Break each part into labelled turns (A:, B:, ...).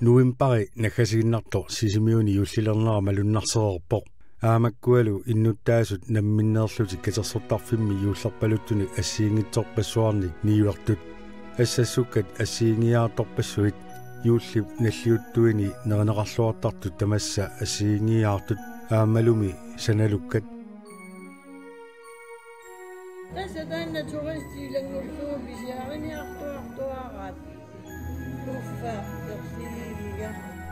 A: Nuimpari nakasiginnarto sisimiuni yullilernera malunnarsererpoq aamakkualu innuttaasut namminneerluti katersortarfimmi yuullerpaluttuni assiingitsorpassuarni niuartut assassukkat assiingiaartorpassuit yuullip nalliuttuini nerineqarluartartut tamassa assiingiaartut aamalumi sanalukkat
B: Tasatanna turistiilangullugu pisiariniartuartuaraat uffa tersiiliga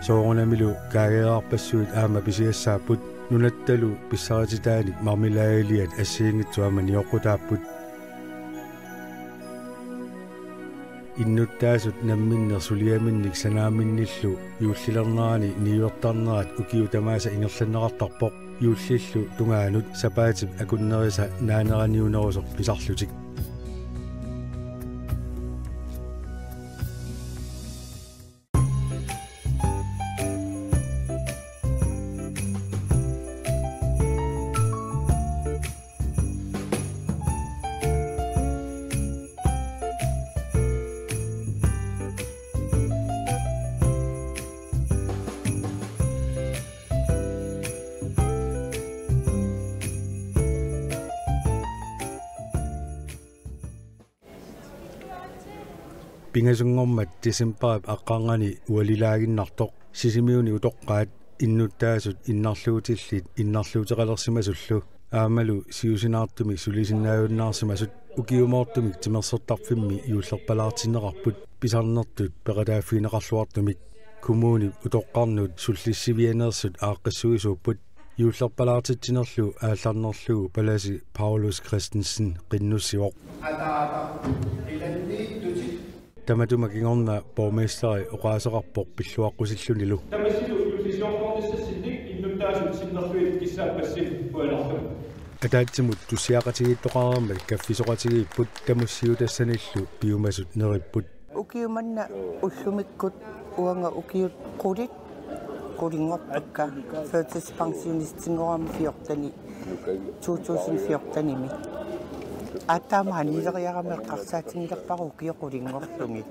A: soorunamilu kaageerarpassuit aama pisiassaapput nunattalu pissarititaanik marmilaaliat assiingitsuama nioqqutaapput innuttaasut namminnersuliaminnik sanaaminillu yuullilerneraani niuertarneraat ukiu tamaasa ingerlanneqartarpoq yuullillu tungaanut sapaatip akunnerisa naaneraniunerusoq pisarlutik Pingasungormat tisimparip aqqaangani ualilaaginnartoq sisimiuni utoqqaat innuttaasut innarluutillit innarluuteqalersimasullu aamalu siusinaartumi sulisinnaajunnaarsimasut ukiumoortumik timersortarfimmi yuullerpalaartinneqarput pisarnertut peqataaffiineqarluartumik kumuuni utoqqarnut sullissivianeersut aaqqassuisuupput yuullerpalaartittinerlu aallarnerlugu palasi Paulus Christensen qinnussivoq Tamatumakingorna borgmesteri oqaaseqarpoq pilluaqqusillunilu
C: Tamasilu yuullisortornissasinnik innuttaasut sinnerluit kissaapassit ualarlu
A: Ataatsimut tussiaqatigittoqarerma kaffisoqatigiipput tamussiutassanillu piumasut neripput
D: ukiumanna ullumikkut uanga ukiut qulit qulingortakka førtidspensionistingoram 2014 атаамаанилериарамеққарсаатингилерпару укиоқулингорлуги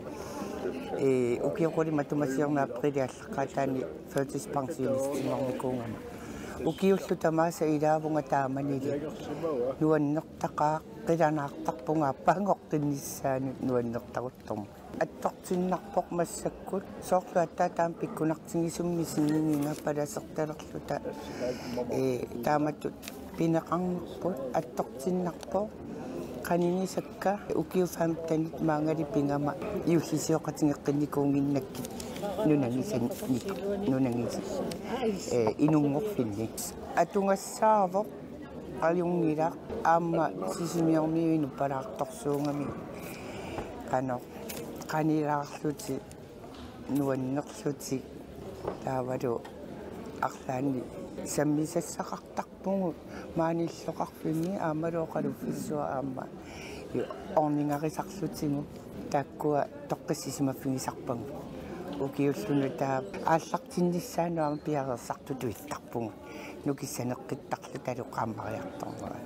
D: укиоқулиматумасиерна априлиаллеққатаани førtidspensionistингормикуунгама укиуллу тамааса илаавунга тааманили нуаннертақаа қиланаартарпунга аппаангортиннissaanут нуаннертарутторма аттортиннарпоқ массаккут соорлу аттаатаам пиккунартигисумми синнинга паласерталерлута тааматтут пинеқарнерпут аттортиннарпоқ qanini sakka ukiu famtanit maangari pingama iullisiоqatigeqqinnikkuunginnakki nunangisi inungorfilli atungassaarvoq aliungilaq aamma sisimiormiuinu palaartorsuungami qanilaarluti nuannerluti taavalu арлаани саммисассақартарпугу мааниллоқарфими аамалооқалуффиссуа аама орнингарисарлутигу тааккуа тоққиссисимаффигисарпагу укиуллуну таа ааллартиннissaануама пиарерсартуту иттарпугу нукиссанеққиттарлу талуқаамариарторнера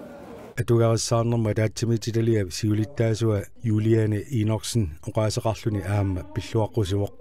A: атугариссаарнерма таатсимитилалиа сиулиттаасуа Юлиане Иноксен оqaасеқарлуни аама пиллуаққусивоқ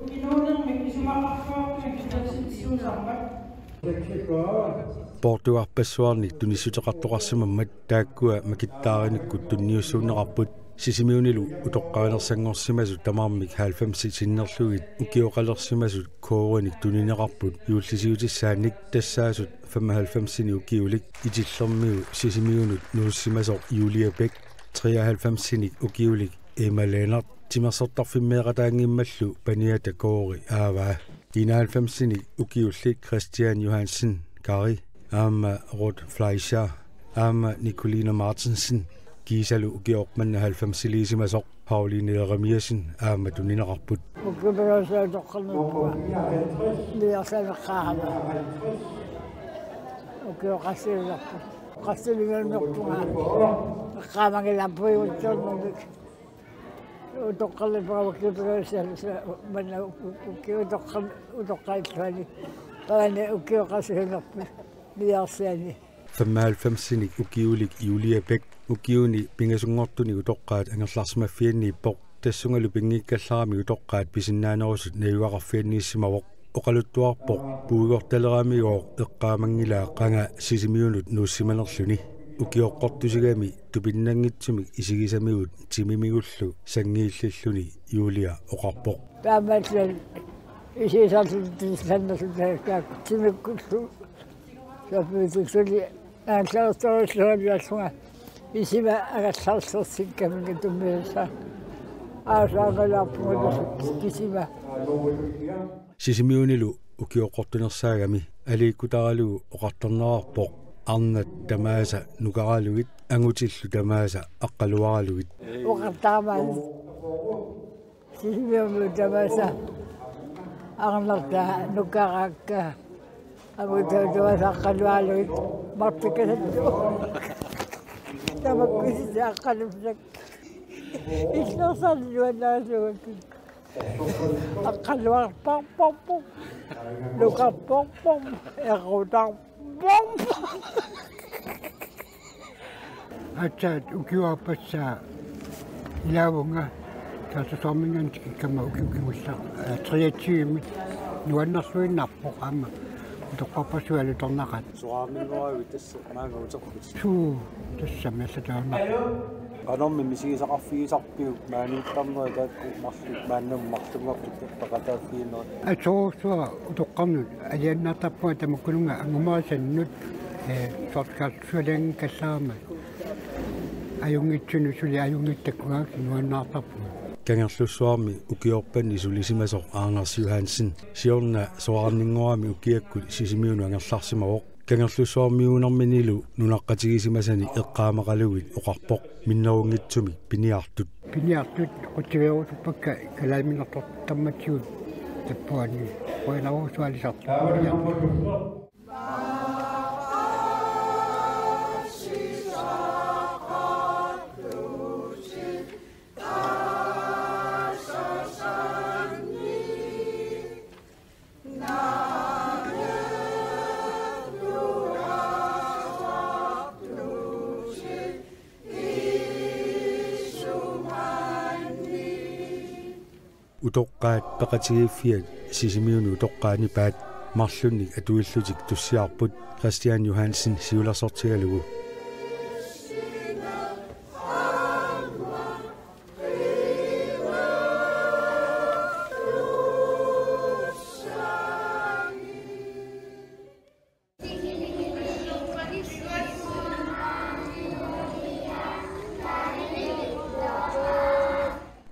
A: Portuarpassuarnik tunissutеқартоқарсимаммат тааккуа макиттаариниккут тунниуссуунеқарпут сисимиунилу утоққаанерсангорсимасут тамаармик 90 синнерлугит укиоқалерсимасут коориник тунинеқарпут юуллисиутиссааник тассаасут 95-сини укиулик итиллермиу сисимиунут нууссимасоқ Юлиапек 93-синик укиулик Эмаленерт тимерсортарфиммеэқатаангиммаллу паниата коори ааваа 91-синик укиуллик Christian Johansen Gary aama Rod Fleischer aama Nicolina Martensen Gisalu ukiormanna 90-silisimasoq Pauline Remiasen aama tunineqarput
B: ukiberasaatoqqalnerpua liarsaneqqaama ukioqassilerpu qassiligernerpunga qaamangilappuiuttornermik utoqqallerpua ukiberasaasa manna utoqqaillani taane ukioqassilerpu liarsaani
A: 95-sinik ukiulik Juliapek ukiuni pingasungortuni utoqqaat angerlarsmaffianniippoq tassungalu pingiikkallarami utoqqaat pisinnaanerusut nayuaqarfianniissimavoq oqaluttuarpoq puugortaleraamigoor eqqaamangilaa qanga sisimiunut nuussimanerluni ukioqqortusigami tupinnangitsumik isigisamigut timimigullu sangiillilluni Julia oqarpoq
B: taamatlal isiisartuttissannerlutaakkaak timikkullu sapuutuksuli aallaortorullуалиаллунга isima agallarsersikkamika tummiissa aasaaqalaarpugulasut kisima
A: sisimiunilu ukioqqortunersaagami aliikkutaralugu oqartarnerarpoq arnat tamaasa nukaralugit angutillu tamaasa aqqaluaralugit
B: uqartaramaan sisimiunu tamaasa arnartaa nukaraakka amutautuasa aqqaluaralugit martikasattu tamakkusisi aqqalufsak illersalluanaasugut aqqaluarparparpu nukarparpam erutarpam
E: Atsaat ukiuarpassaa ilaavunga taatusormingantikikkama ukiukimussa triatsiimit nuannarluinnarpoq aama toqqarpassualu tornaqat
A: soqaamingoraagu tassa maanga uterput
E: suu tassamallataarnarpo
A: qanormi misigisaqarfigisarpiu maaniittarneri taakku marlu maannam marlungartuk taqataaffiinera
E: atorsuara utoqqarnut aliannaartarpua tamakkulunga angumarisannut sortkaarsualang kallaama ajungitsunu suli ajungittakkugaak nuannaartarpua
A: kangerlussuarmi ukiorpanni sulisimasoq Anders Johansen siorna soarningoami ukiakkul sisimiunu angerlarsimawoq kangerlussuarmiunerminilu nunaqqatigisimasani eqqaamaqalugit oqarpoq minnerungitsumi piniartut
E: quttiveerusupakka kalaiminnertor tammatsiut tappuanni qoinaruusualisartu
A: utoqqaat peqatigiffiat sisimiunu utoqqaani paat marlunnik atuillutik tussiarput Christian Johansen siulersortigalugu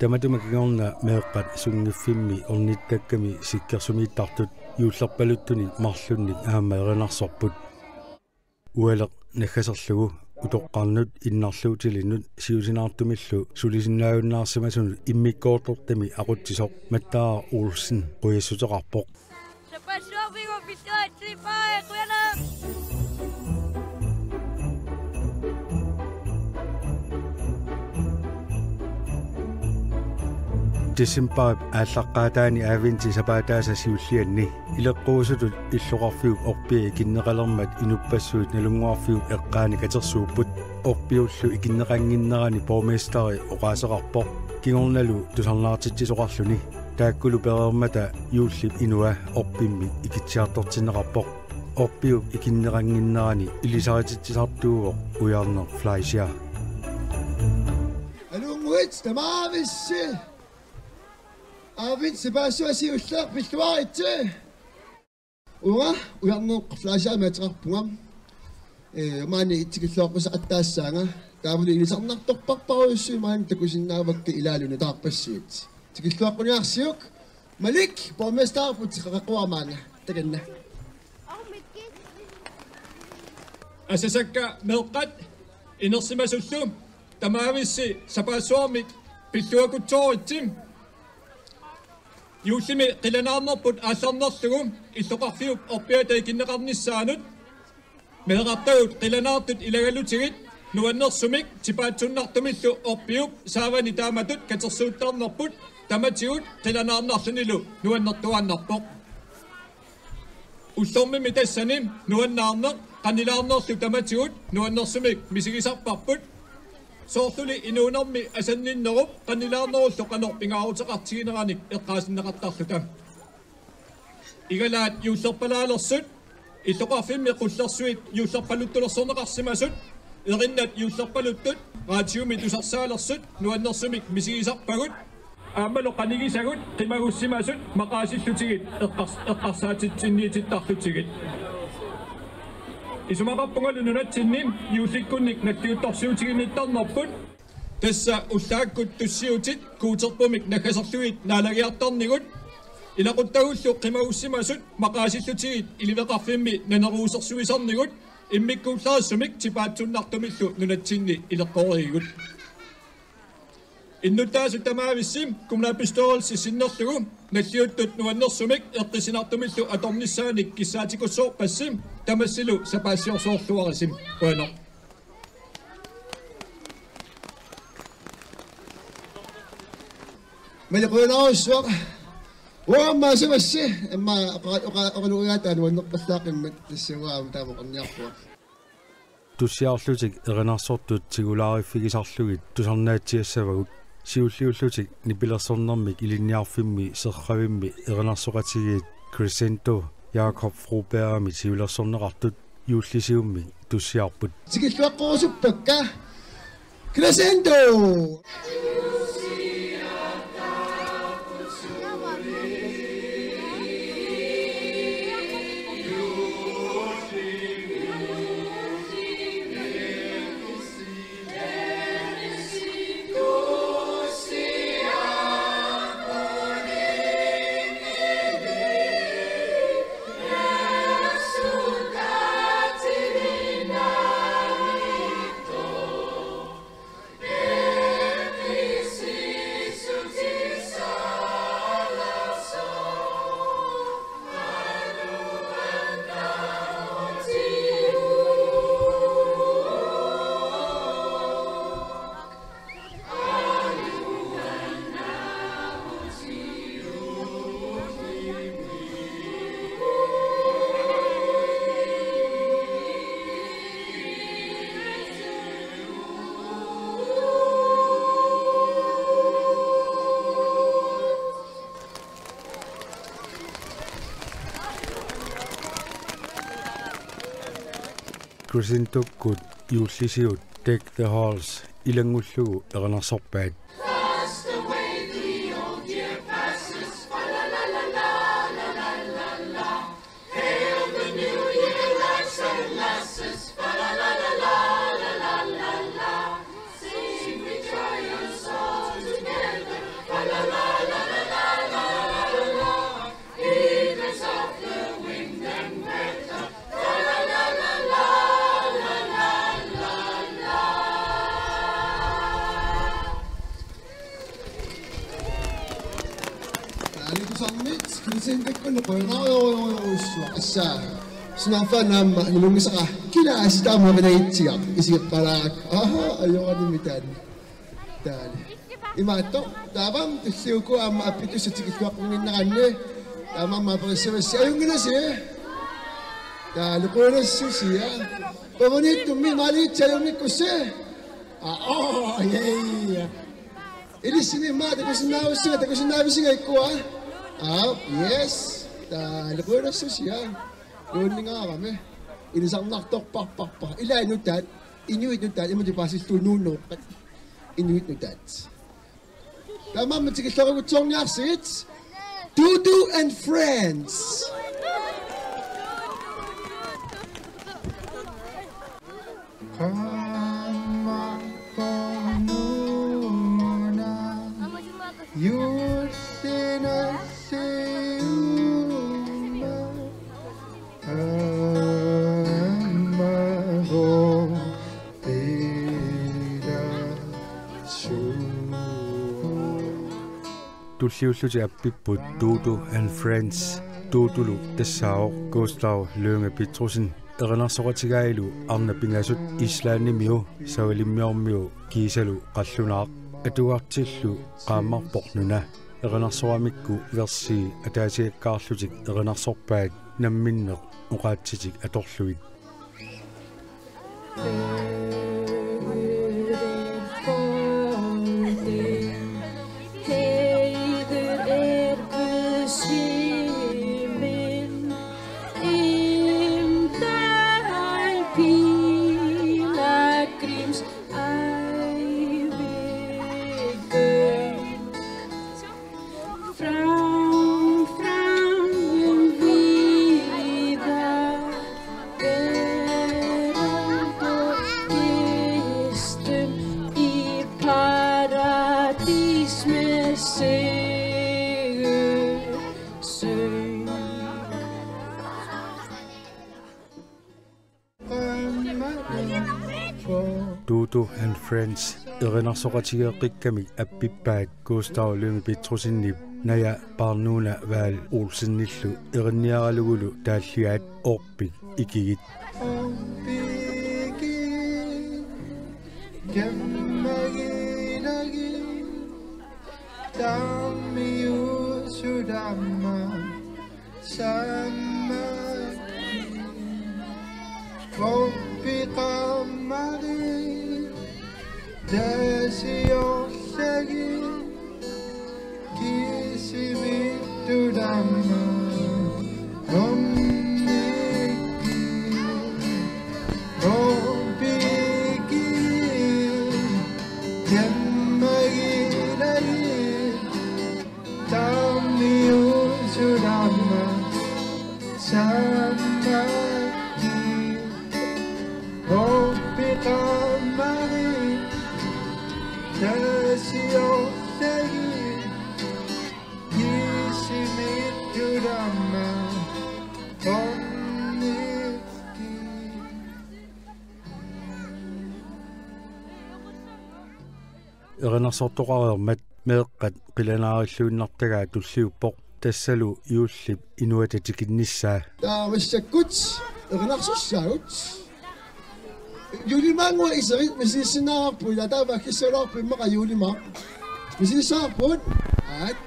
A: Tamatuma meeqqat sungiffimmi ornittakkami sikkersumiittartut yuullerpaluttuni marlunnik aama erinarsorput ualeq naggaserlugu utoqqarnut innarluutilinut siusinaartumillu sulisinnaajunnaarsimasunut immikkoortortami aqutsisoq Mattaa Olsen quyassutaqarpoq December ааllaqqaataani aavinti sapaataasa siullianni ileqquusutut illuqarfiuk orpia ikinneqalermat inuppassuut nalunguarfiuk eqqaani katersuupput orpiullu ikinneqanginnerani bormesteri oqaaseqarpoq kingornalu tusarnaartitsisoqarluni taakkulu pereermata yuullip inua orpimmi ikitsiartortinneqarpoq orpiuk ikinneqanginnerani ilisarititsisaartuuvoq ujarner Fleischer
F: alunguit tamaamissi Avin sebasuasi uslaq piltuaritsi uga ujarneq Fleischer matrarpungam maani ittikilluarpasa attaassaaga taavuli ilisarnartorparparuussu maan takusinnaavakka ilaaluna taarpassiit tikilluaqquniarsiuk Malik bormestarput qaqaquamaana takanna
C: asasakka meeqqat inersimasulluum tamaavissi sapaassuarmik pilluakutsoritsim Юусими қиланаарнерпут аалларнерлугум иллоқарфиуп орпиата икиннеқарнissaанут меэқартагут қиланаартут илагалутигит нуаннерсумик типаатсуннартумиллу орпиуп саавани тааматут катерсууттарнерпут таматигут қиланаарнарлунилу нуаннертуааннарпоқ уллормими тассаним нуаннаарнеқ қанилаарнерлу таматигут нуаннерсумик мисигисарпарпут Soortuli inuunermi asanninnerup qannilaarnerullu qanorpingaaruteqartigineраник eqqaasinneqartarlutam игalaat юусерпалаалерсут иллоqarfimmi qullersuit юусерпалуттулерсорнеqarsimasut erinнат юусерпалуттут раатиуми тусарсаалерсут нуаннерсумик мисигисарпагут аамало qanigисагут qimagуссимасут maqaasillутигит эққарсаатитсинниититтарлутигит исумақарпунгалу нунатсинним юуликкунник наллиутторсиутигинниттарнерпут тасса уллааккут туссиутит куутерпумик нагасерлуит наалагиартарнигут илақуттагуллу қимагуссимасут мақаасиллутигит иливеқарфимми нанеруусерсуисарнигут иммиккууллаассумик типаатсуннартумиллу нунатсинни илеққориигут иннутаасу тамаависсим кумнаапистооралси синнерлугу наллиуттут нуаннерсумик эққисинартумиллу аторниссааник киссаатикуссоор пассим тамассилу сапаассиорсоорлуарисим уанер
F: мелеқунаруссуақ уамма савасси эмма оқалугаатаан уаннерпаллаақиммат тассуаам таамоқарниарпуа
A: туссиарлутик эринарсортут тигулаариффигисарлугит тусарнаатсиассавагут сиуллиуллутик нипилерсорнэрмик илинниарфимми серравимми эринарсоқатигиит Crescento Jakob Froberg тигулерсорнеқартут юуллисиумми туссиарпут
F: тигиллуаққорусуппакка Crescento
A: Crescento kut юуллисиут Deck the Halls илангуллугу эринарсорпаат
F: Sinafanam nilungisaka kila asitama benaitsiak isipparak ayonimitan tali imato tabam tisiuko ama apitu setikitwak ninnakanne tamam mapresewesi ayonginasi tali koresisiya pamanit tumi malit sayomikuse yeah ini sini mate kusinawisi ikuwa yes tali koresisiya yun nga kami. Inisang naktok pa. Ila inutat, inuit nutat, imo di pasis tununok. Inuit nutat. Tama, magsigit lang ang song niya, sits. Dudu and Friends.
A: Tulliullути appiput Dudu and Friends Dudulu tassaaoq Gustav Lønge Petersen erinarsoritigailu arna pingasut islaannimiu sawalimmiormiu kiisalu qallunaaq atuartillu qaammarpornuna erinarsoramikku versi ataasiakkaarlutik erinarsorpaat namminneq uqaatsitik atorluit
G: Heiður er Guðs himmil
A: Tutu and Friends erinasoqatigeeqikkami appippaat Gustav Lyngby Petrosinni naya parnuuna vaal Olsennillu erinniaralugulu taalliaat orpik ikigit erinasortoqareermat meeqqat qilanaarilluinnartagaa tulliuppoq tassalu iullip inuatatikinnissaa
F: taamassakkuts erinarsussagut yulimaangua iserit misisinaarpu ilataavakkissaluarpu immaqa yulimaa misissaarput aat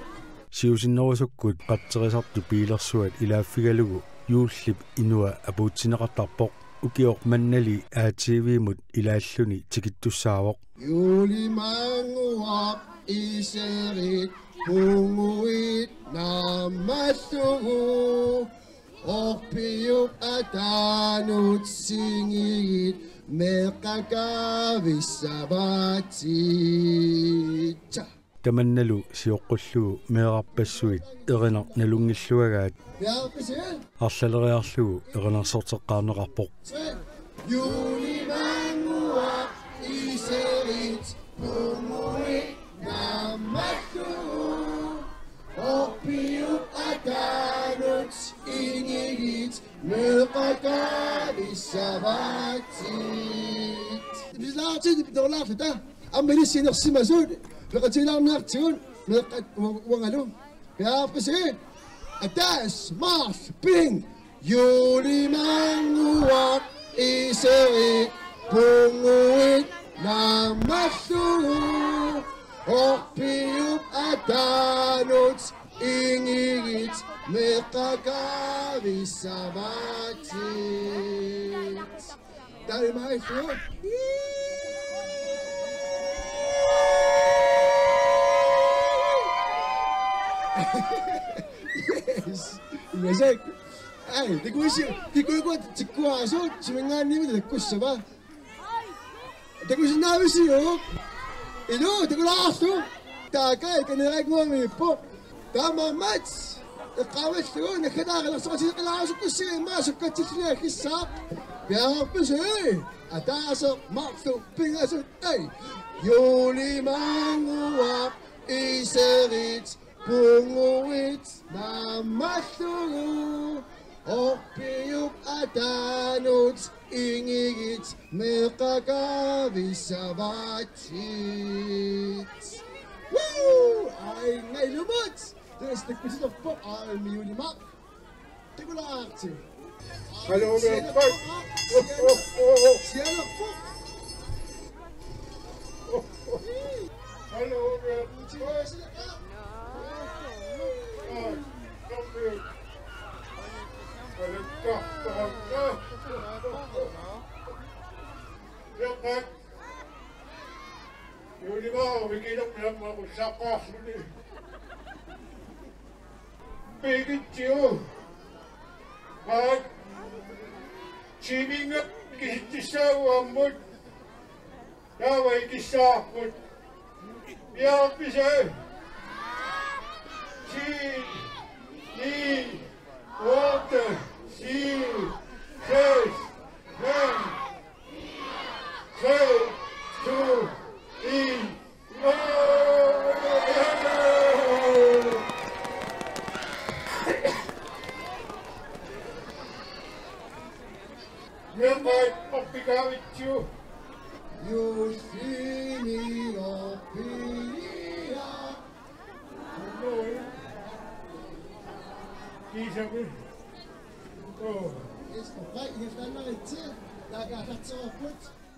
A: siusinnerusukkut qatterisartu piilersuat ilaaffigalugu yuullip inua apuutsineqartarpoq ukior mannali ATV-mut ilaalluni tikittussaavoq
F: yulimaangua iserit punguit namassugu orpiup atanut singit meqqakavissavatit
A: tamannalu sioqqullugu meerarpassuit erinar nalungilluagaat arlaleriarlugu erinarsorteqqaarneqarpoq
F: yulimangua iserit punguit namassugu orpiup atanut singit meqqakavissavatit bislaartit bidorlaarta ammilissinерсимасуут пеқатилаарниартигун меққат уангалу яаппаси атаас марс пин юлимангуа исери пунгуит намассугу орпиуп атанут ингигит меққакавissavatit даримайфу Yes, imesek. Ay, tikuiko tikuaso, chimengani mi tikussaba. Tikusinavisio. Ilo, tikulaso. Takay kanirag mo mi po. Tama mats. Iqawis ko nakadagal sa kasi kalaso ko siya masuk ka tsila kisap. Kaya pese. Atasa makso pingaso ay. Yuli mangua iserit. Punguit namassugu orpiup atanut ingigit meqqakavissavatit Woo! Ay ngailumut! There's the question of pop ay miyulima. Tikulaarti.
C: Hello,
F: Siya po.
C: Hello, Yulimaa wikiidok minamma kusaqaasuni pegittiu aat chimingat kihittisauammut taawai kissaarput piarpise Ni, water, sea, fish, man, 3, 2, 1,
F: You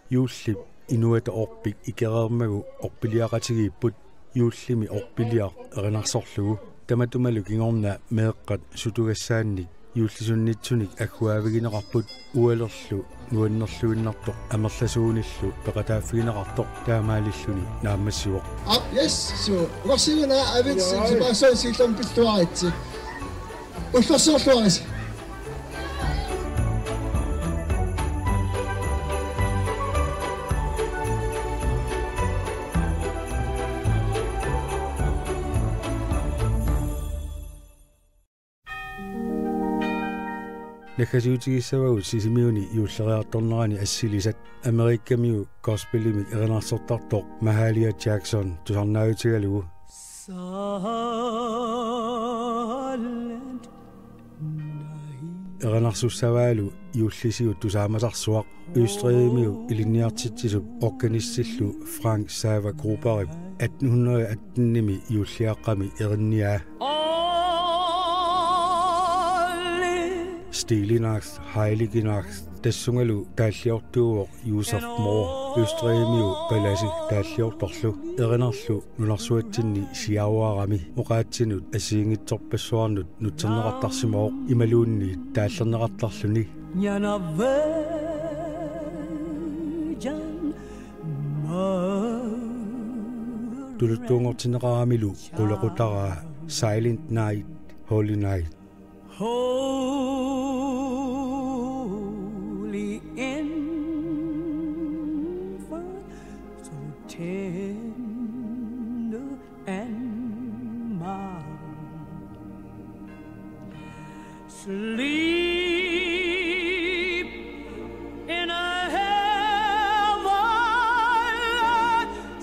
A: Juullip inuata orpik ikereermagu orpiliaqatigiipput juullimi orpiliaq erinarsorlugu tamatumalu kingorna meeqqat sutugassaannik juullisunnitsunik agguaavigineqarput ualerlu nuannerluinnartoq amerlasuunillu peqataaffigineqartoq taamaalilluni naammassiuq.
F: Yes, so uqarsiguna avit sipaassoon siillermpilluaritsi. Ullersorluaris.
A: Nakasiutigissawagut sisimiuni juulleriartornerani assilisat Amerikkamiu gospellimik erinarsortartoq Mahalia Jackson tusarnaavitigalugu. Erinarsussavaalu juullisigut tusaamasarsuaq Østrigimiu ilinniartitsisup organissillu Frank Sava Gruberip 1818-nimi juulliaqqami erinniaa. Stilinaks, Heiliginaks, tassungalu taalliortuuvoq Josef Mohr, Østrigimiu qalasik taalliortorlu, erinarlu nunarsuatsinni siauarami, uqaatsinut asiingitsorpassuarnut nutserneqartarsimooq imaluunni taallerneqartarluni. Tuluttuungortineqaramilu qulequtaraa Silent Night, Holy Night.
G: Holy infant, so tender and mild, sleep in a heaven,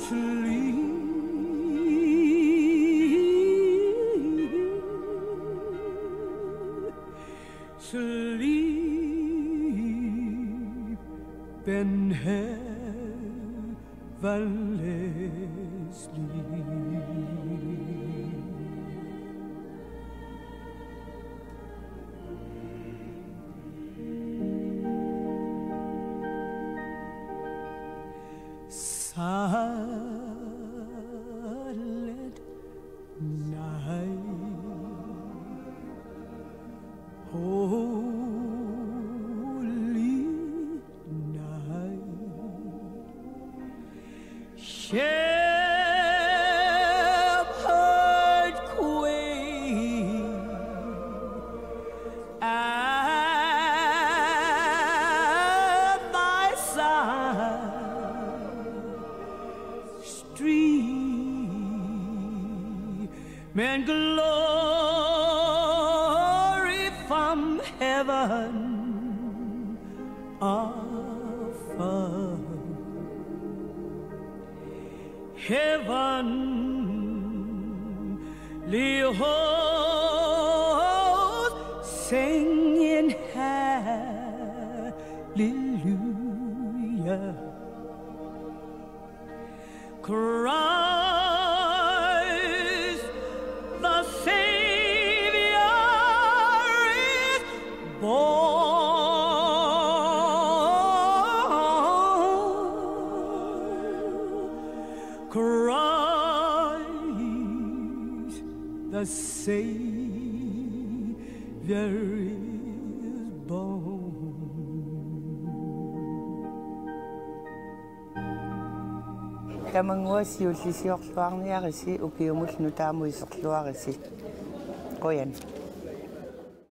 G: sleep. Sleep in heavenly sleep. Silent night. Holy night, shepherd queen at thy side, stream and glory from heaven afar. Heavenly hosts singing hallelujah. Christ the Savior is born. Christ the Savior is born.
D: Tamanguasiullisiorluarniarisi ukiumulnu taamuiserluarisi qoyan